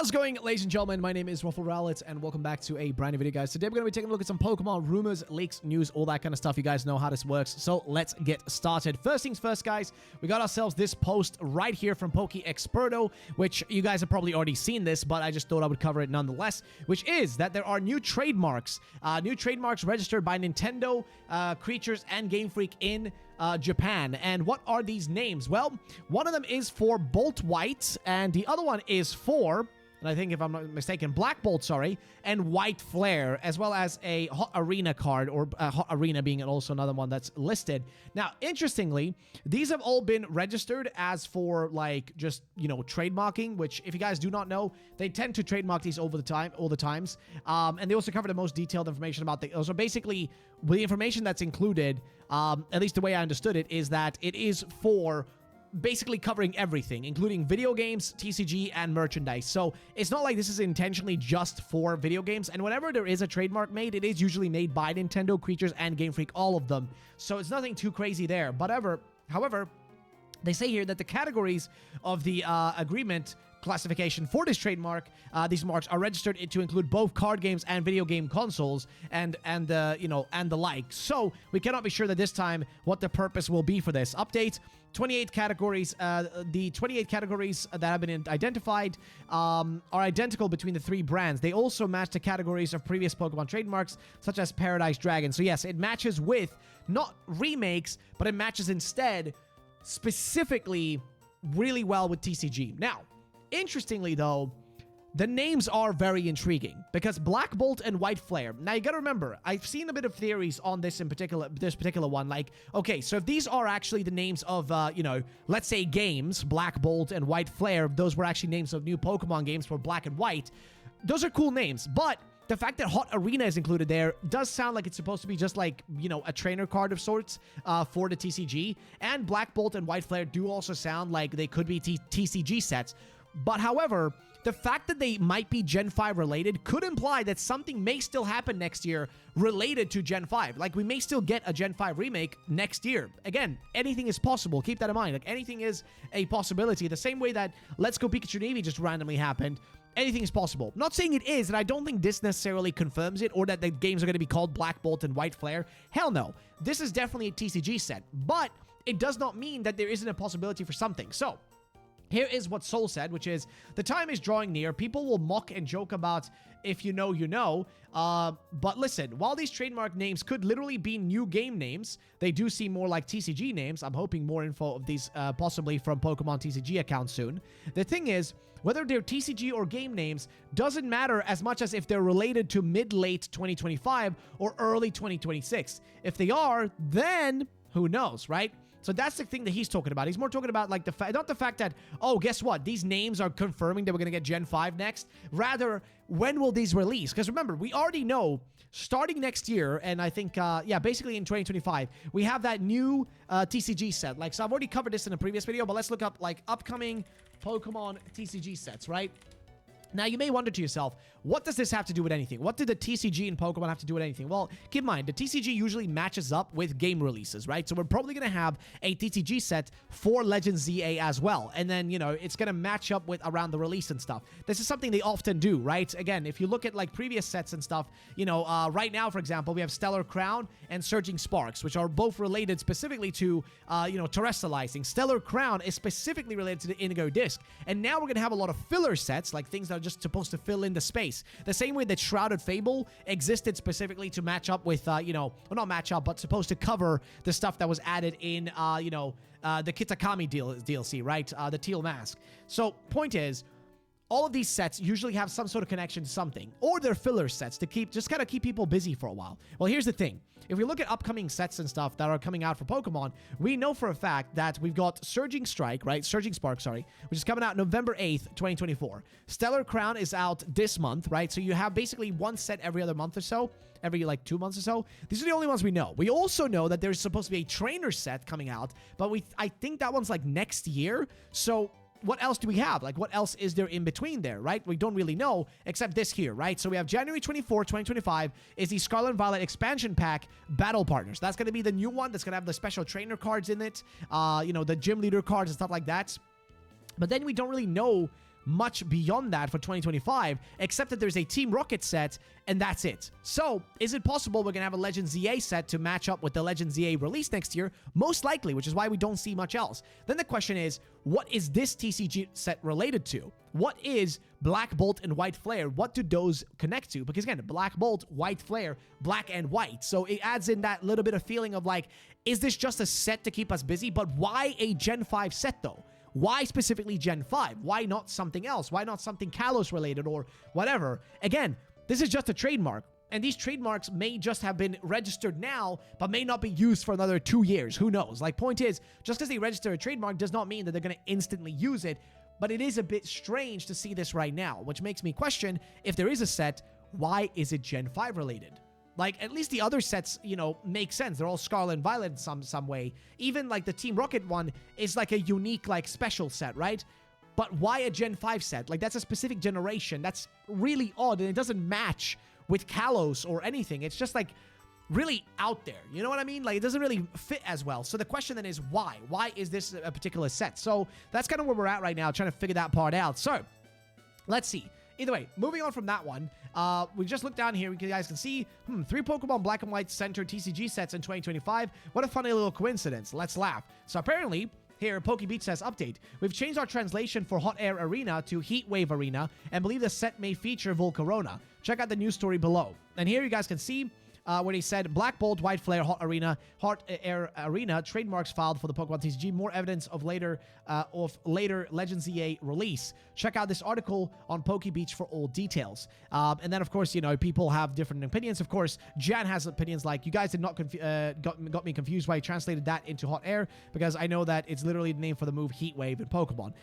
How's it going, ladies and gentlemen? My name is Ruffle Rowlett, and welcome back to a brand new video, guys. Today, we're going to be taking a look at some Pokemon rumors, leaks, news, all that kind of stuff. You guys know how this works, so let's get started. First things first, guys, we got ourselves this post right here from PokeExperto, which you guys have probably already seen this, but I just thought I would cover it nonetheless, which is that there are new trademarks registered by Nintendo, Creatures, and Game Freak in Japan. And what are these names? Well, one of them is for Bolt White, and the other one is for, and I think if I'm not mistaken, Black Bolt, and White Flare, as well as a Hot Arena card, or Hot Arena being also another one that's listed. Now, interestingly, these have all been registered as for, like, just, you know, trademarking, which, if you guys do not know, they tend to trademark these all the times. And they also cover the most detailed information about the, so basically, the information that's included, at least the way I understood it, is that it is for basically covering everything, including video games, TCG, and merchandise. So it's not like this is intentionally just for video games, and whenever there is a trademark made, it is usually made by Nintendo, Creatures, and Game Freak, all of them. So it's nothing too crazy there. But however, they say here that the categories of the agreement classification for this trademark, these marks are registered to include both card games and video game consoles, and the like. So we cannot be sure that this time what the purpose will be for this update. 28 categories. The 28 categories that have been identified are identical between the three brands. They also match the categories of previous Pokemon trademarks, such as Paradise Dragon. So yes, it matches with not remakes, but it matches instead specifically really well with TCG. Now, interestingly, though, the names are very intriguing because Black Bolt and White Flare. Now, you gotta remember, I've seen a bit of theories on this particular one. Like, okay, so if these are actually the names of, let's say games, Black Bolt and White Flare, those were actually names of new Pokemon games for Black and White. Those are cool names, but the fact that Hot Arena is included there does sound like it's supposed to be just like, you know, a trainer card of sorts for the TCG. And Black Bolt and White Flare do also sound like they could be TCG sets. But however, the fact that they might be Gen 5 related could imply that something may still happen next year related to Gen 5. Like, we may still get a Gen 5 remake next year. Again, anything is possible. Keep that in mind. Like, anything is a possibility. The same way that Let's Go Pikachu Navy just randomly happened. Anything is possible. Not saying it is, and I don't think this necessarily confirms it, or that the games are going to be called Black Bolt and White Flare. Hell no. This is definitely a TCG set, but it does not mean that there isn't a possibility for something. So, here is what Soul said, which is, the time is drawing near. People will mock and joke about if you know, you know. But listen, while these trademark names could literally be new game names, they do seem more like TCG names. I'm hoping more info of these possibly from Pokemon TCG accounts soon. The thing is, whether they're TCG or game names doesn't matter as much as if they're related to mid-late 2025 or early 2026. If they are, then who knows, right? So that's the thing that he's talking about. He's more talking about, like, not the fact that, oh, guess what? These names are confirming that we're going to get Gen 5 next. Rather, when will these release? Because remember, we already know, starting next year, and I think, basically in 2025, we have that new TCG set. Like, so I've already covered this in a previous video, but let's look up, like, upcoming Pokemon TCG sets, right? Now, you may wonder to yourself, what does this have to do with anything? What did the TCG in Pokemon have to do with anything? Well, keep in mind, the TCG usually matches up with game releases, right? So we're probably going to have a TCG set for Legends ZA as well. And then, you know, it's going to match up with around the release and stuff. This is something they often do, right? Again, if you look at, like, previous sets and stuff, you know, right now, for example, we have Stellar Crown and Surging Sparks, which are both related specifically to, terrestrializing. Stellar Crown is specifically related to the Indigo Disc. And now we're going to have a lot of filler sets, like things that are just supposed to fill in the space. The same way that Shrouded Fable existed specifically to match up with, well, not match up, but supposed to cover the stuff that was added in, the Kitakami DLC, right? The Teal Mask. So, point is, all of these sets usually have some sort of connection to something, or they're filler sets to just kind of keep people busy for a while. Well, here's the thing. If we look at upcoming sets and stuff that are coming out for Pokemon, we know for a fact that we've got Surging Spark, which is coming out November 8th, 2024. Stellar Crown is out this month, right? So you have basically one set every other month or so, every, like, 2 months or so. These are the only ones we know. We also know that there's supposed to be a trainer set coming out, but I think that one's, like, next year. So what else do we have? Like, what else is there in between there, right? We don't really know, except this here, right? So we have January 24, 2025 is the Scarlet and Violet expansion pack Battle Partners. That's going to be the new one that's going to have the special trainer cards in it, the gym leader cards and stuff like that. But then we don't really know much beyond that for 2025, except that there's a Team Rocket set, and that's it. So, is it possible we're going to have a Legends ZA set to match up with the Legends ZA release next year? Most likely, which is why we don't see much else. Then the question is, what is this TCG set related to? What is Black Bolt and White Flare? What do those connect to? Because again, Black Bolt, White Flare, black and white. So it adds in that little bit of feeling of like, is this just a set to keep us busy? But why a Gen 5 set though? Why specifically Gen 5? Why not something else? Why not something Kalos related or whatever? Again, this is just a trademark. And these trademarks may just have been registered now, but may not be used for another 2 years. Who knows? Like, point is, just because they register a trademark does not mean that they're going to instantly use it. But it is a bit strange to see this right now, which makes me question, if there is a set, why is it Gen 5 related? Like, at least the other sets, you know, make sense. They're all Scarlet and Violet in some way. Even, like, the Team Rocket one is, like, a unique, like, special set, right? But why a Gen 5 set? Like, that's a specific generation. That's really odd, and it doesn't match with Kalos or anything. It's just, like, really out there. You know what I mean? Like, it doesn't really fit as well. So the question then is why? Why is this a particular set? So that's kind of where we're at right now, trying to figure that part out. So, let's see. Either way, moving on from that one, we just looked down here. You guys can see 3 Pokemon Black and White Center TCG sets in 2025. What a funny little coincidence. Let's laugh. So apparently, here, PokeBeach says, update. We've changed our translation for Hot Air Arena to Heat Wave Arena and believe the set may feature Volcarona. Check out the news story below. And here you guys can see where he said, Black Bolt, White Flare, Hot Air Arena, trademarks filed for the Pokemon TCG. More evidence of later Legends ZA release. Check out this article on PokeBeach for all details. And then, of course, you know, people have different opinions. Of course, Jan has opinions like, you guys did not got me confused why you translated that into Hot Air, because I know that it's literally the name for the move Heat Wave in Pokemon.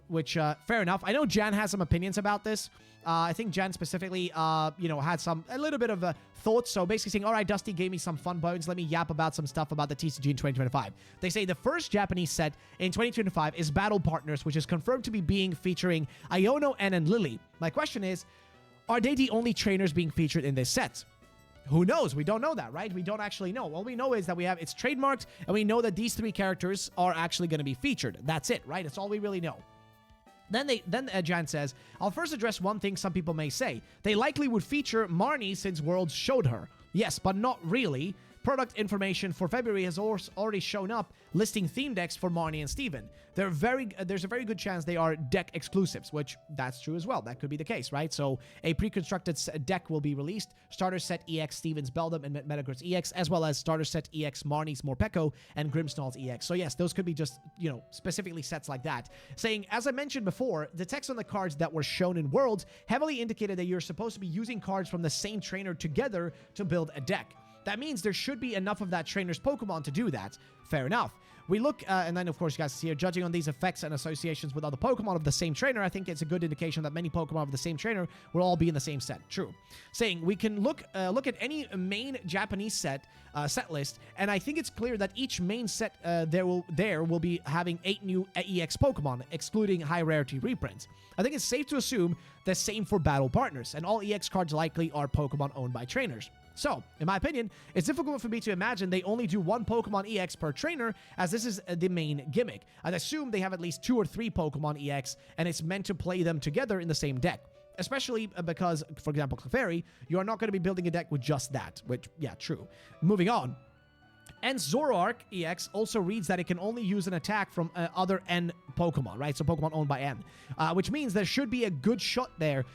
Which, fair enough. I know Jan has some opinions about this. I think Jan specifically, you know, had a little bit of thoughts. So basically saying, all right, Dusty gave me some fun bones. Let me yap about some stuff about the TCG in 2025. They say the first Japanese set in 2025 is Battle Partners, which is confirmed to be featuring Iono, N, and Lily. My question is, are they the only trainers being featured in this set? Who knows? We don't know that, right? We don't actually know. All we know is that it's trademarked, and we know that these 3 characters are actually going to be featured. That's it, right? That's all we really know. Then Jan says, I'll first address one thing some people may say. They likely would feature Marnie since Worlds showed her. Yes, but not really. Product information for February has already shown up, listing theme decks for Marnie and Steven. There's a very good chance they are deck exclusives, which that's true as well. That could be the case, right? So a pre-constructed deck will be released. Starter set EX Steven's Beldum and Metagross EX, as well as starter set EX Marnie's Morpeko and Grimmsnarl's EX. So yes, those could be just, you know, specifically sets like that. Saying, as I mentioned before, the text on the cards that were shown in Worlds heavily indicated that you're supposed to be using cards from the same trainer together to build a deck. That means there should be enough of that trainer's Pokemon to do that. Fair enough. We look, and then of course you guys see here, judging on these effects and associations with other Pokemon of the same trainer, I think it's a good indication that many Pokemon of the same trainer will all be in the same set. True. Saying, we can look at any main Japanese set list, and I think it's clear that each main set there will be having 8 new EX Pokemon, excluding high rarity reprints. I think it's safe to assume the same for Battle Partners, and all EX cards likely are Pokemon owned by trainers. So, in my opinion, it's difficult for me to imagine they only do 1 Pokemon EX per trainer, as this is the main gimmick. I'd assume they have at least 2 or 3 Pokemon EX, and it's meant to play them together in the same deck. Especially because, for example, Clefairy, you are not going to be building a deck with just that, which, yeah, true. Moving on. And Zoroark EX also reads that it can only use an attack from other N Pokemon, right? So Pokemon owned by N, which means there should be a good shot there.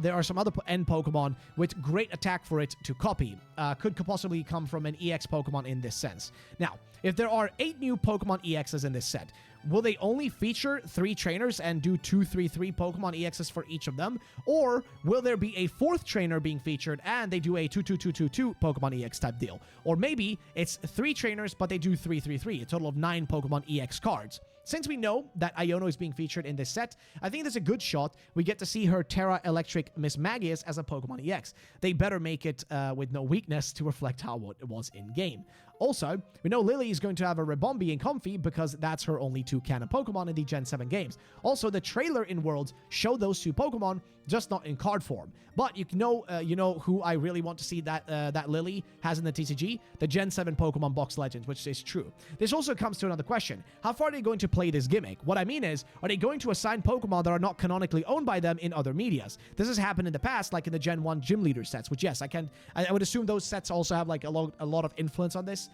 There are some other N Pokemon with great attack for it to copy. Could possibly come from an EX Pokemon in this sense. Now, if there are 8 new Pokemon EXs in this set, will they only feature 3 trainers and do 2-3-3 Pokemon EXs for each of them? Or will there be a 4th trainer being featured and they do a 2-2-2-2-2 Pokemon EX type deal? Or maybe it's 3 trainers, but they do 3-3-3, a total of 9 Pokemon EX cards. Since we know that Iono is being featured in this set, I think there's a good shot we get to see her Terra Electric Miss Magius as a Pokemon EX. They better make it with no weakness to reflect how it was in-game. Also, we know Lily is going to have a Ribombee and Comfey because that's her only 2 canon Pokemon in the Gen 7 games. Also, the trailer in Worlds showed those 2 Pokemon, just not in card form. But you know who I really want to see that Lily has in the TCG? The Gen 7 Pokemon Box Legends, which is true. This also comes to another question. How far are they going to play this gimmick? What I mean is, are they going to assign Pokemon that are not canonically owned by them in other medias? This has happened in the past, like in the Gen 1 Gym Leader sets, which yes, I would assume those sets also have like a lot of influence on this,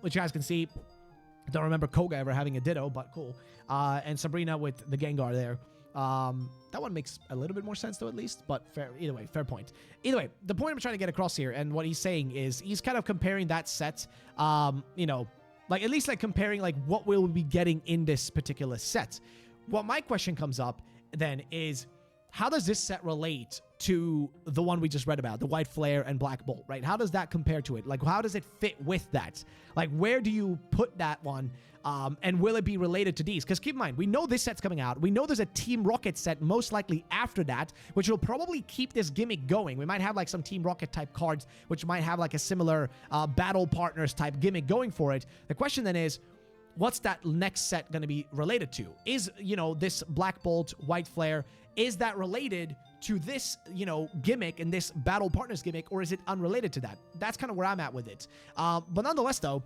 which you guys can see. Don't remember Koga ever having a Ditto, but cool. And Sabrina with the Gengar there. That one makes a little bit more sense though, at least, but fair. Either way, fair point. Either way, the point I'm trying to get across here, and what he's saying is he's kind of comparing that set, like at least like comparing like what we'll be getting in this particular set. Well, my question comes up then is, how does this set relate to the one we just read about, the White Flare and Black Bolt, right? How does that compare to it? Like, how does it fit with that? Like, where do you put that one? And will it be related to these? Because keep in mind, we know this set's coming out. We know there's a Team Rocket set most likely after that, which will probably keep this gimmick going. We might have like some Team Rocket type cards, which might have like a similar battle partners type gimmick going for it. The question then is, what's that next set going to be related to? Is, this Black Bolt, White Flare, is that related to this, gimmick and this battle partners gimmick, or is it unrelated to that? That's kind of where I'm at with it. But nonetheless, though,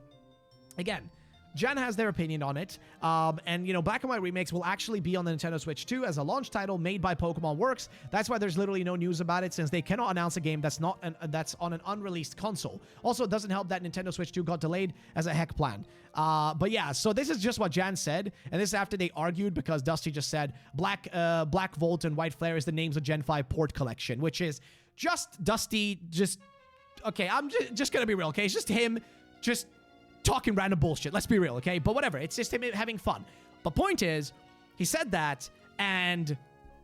again, Jan has their opinion on it, and Black and White Remakes will actually be on the Nintendo Switch 2 as a launch title made by Pokemon Works. That's why there's literally no news about it, since they cannot announce a game that's on an unreleased console. Also, it doesn't help that Nintendo Switch 2 got delayed as a heck plan. But yeah, so this is just what Jan said, and this is after they argued because Dusty just said Black Volt and White Flare is the names of Gen 5 port collection, which is just Dusty okay, I'm just gonna be real, okay? It's just him just talking random bullshit. Let's be real, okay? But whatever. It's just him having fun. But point is, he said that, and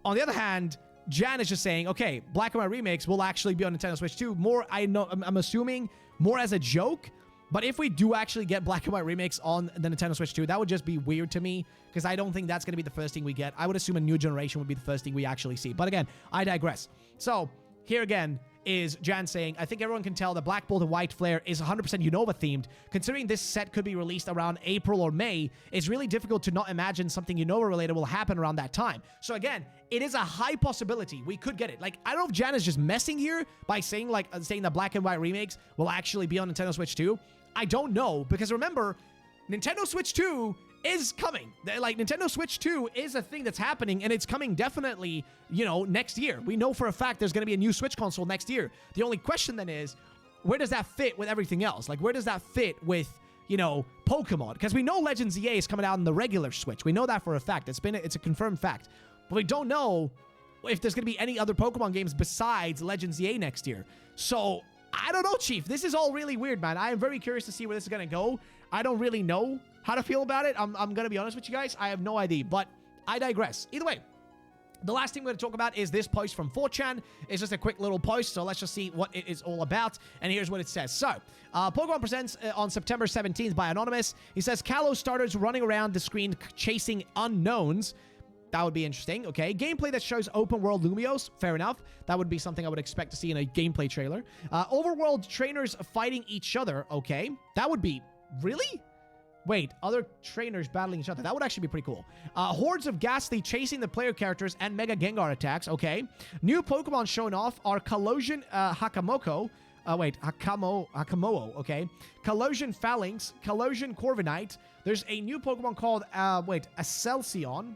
on the other hand, Jan is just saying, okay, Black and White Remakes will actually be on Nintendo Switch 2. I'm assuming more as a joke. But if we do actually get Black and White Remakes on the Nintendo Switch 2, that would just be weird to me, because I don't think that's going to be the first thing we get. I would assume a new generation would be the first thing we actually see. But again, I digress. So, here again is Jan saying, I think everyone can tell that Black Bolt and White Flare is 100% Unova themed. Considering this set could be released around April or May, it's really difficult to not imagine something Unova related will happen around that time. So again, it is a high possibility we could get it. Like, I don't know if Jan is just messing here by saying that Black and White Remakes will actually be on Nintendo Switch 2. I don't know, because remember, Nintendo Switch 2 is coming. Like, Nintendo Switch 2 is a thing that's happening, and it's coming definitely, next year. We know for a fact there's going to be a new Switch console next year. The only question then is, where does that fit with everything else? Like, where does that fit with, Pokemon? Because we know Legends ZA is coming out on the regular Switch. We know that for a fact. It's a confirmed fact. But we don't know if there's going to be any other Pokemon games besides Legends ZA next year. So, I don't know, Chief. This is all really weird, man. I am very curious to see where this is going to go. I don't really know how to feel about it. I'm going to be honest with you guys. I have no idea, but I digress. Either way, the last thing we're going to talk about is this post from 4chan. It's just a quick little post, so let's just see what it is all about. And here's what it says. So, Pokemon presents on September 17th by Anonymous. He says, Kalos starters running around the screen chasing unknowns. That would be interesting, okay. Gameplay that shows open-world Lumios. Fair enough. That would be something I would expect to see in a gameplay trailer. Overworld trainers fighting each other, okay. That would be... Really? Wait, other trainers battling each other. That would actually be pretty cool. Hordes of Ghastly chasing the player characters and Mega Gengar attacks, okay. New Pokemon shown off are Collision Hakamoo, okay. Collision Phalanx, Collision Corviknight. There's a new Pokemon called, Acelsion.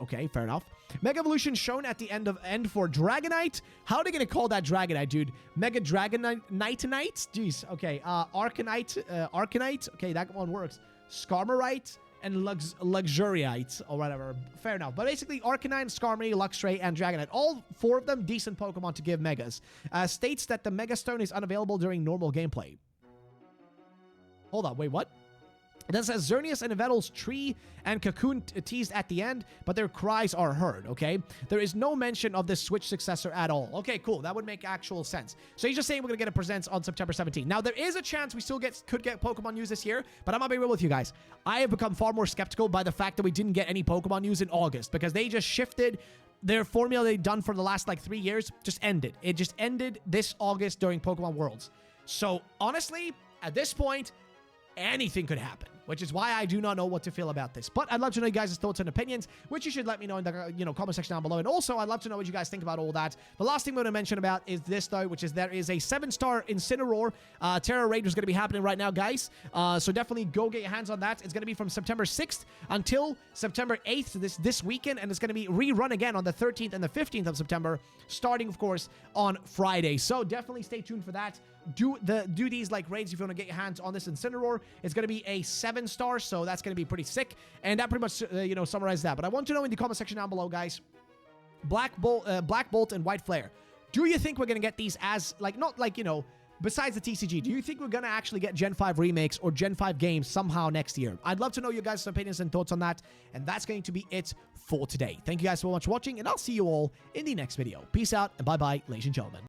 Okay, fair enough. Mega Evolution shown at the end for Dragonite. How are they going to call that Dragonite, dude? Mega Dragonite? Jeez, okay. Arcanite. Okay, that one works. Skarmoryte and Luxuriite, or whatever. Fair enough. But basically, Arcanine, Skarmory, Luxray, and Dragonite. All 4 of them decent Pokemon to give Megas. States that the Mega Stone is unavailable during normal gameplay. Hold on, wait, what? It then says Xerneas and Yveltal's tree and Cocoon teased at the end, but their cries are heard, okay? There is no mention of the Switch successor at all. Okay, cool. That would make actual sense. So he's just saying we're going to get a presents on September 17th. Now, there is a chance we still could get Pokemon news this year, but I'm going to be real with you guys. I have become far more skeptical by the fact that we didn't get any Pokemon news in August, because they just shifted their formula they've done for the last, 3 years, just ended. It just ended this August during Pokemon Worlds. So, honestly, at this point, anything could happen, which is why I do not know what to feel about this. But I'd love to know you guys' thoughts and opinions, which you should let me know in the comment section down below. And also, I'd love to know what you guys think about all that. The last thing we're going to mention about is this, though, which is there is a 7-star Incineroar Terra Raid is going to be happening right now, guys. So definitely go get your hands on that. It's going to be from September 6th until September 8th, this weekend, and it's going to be rerun again on the 13th and the 15th of September, starting, of course, on Friday. So definitely stay tuned for that. Do these like raids if you want to get your hands on this Incineroar. It's going to be a 7-star, so that's going to be pretty sick. And that pretty much summarizes that. But I want to know in the comment section down below, guys, Black Bolt and White Flare. Do you think we're going to get these as besides the TCG, do you think we're going to actually get Gen 5 remakes or Gen 5 games somehow next year? I'd love to know your guys' opinions and thoughts on that. And that's going to be it for today. Thank you guys so much for watching, and I'll see you all in the next video. Peace out, and bye-bye, ladies and gentlemen.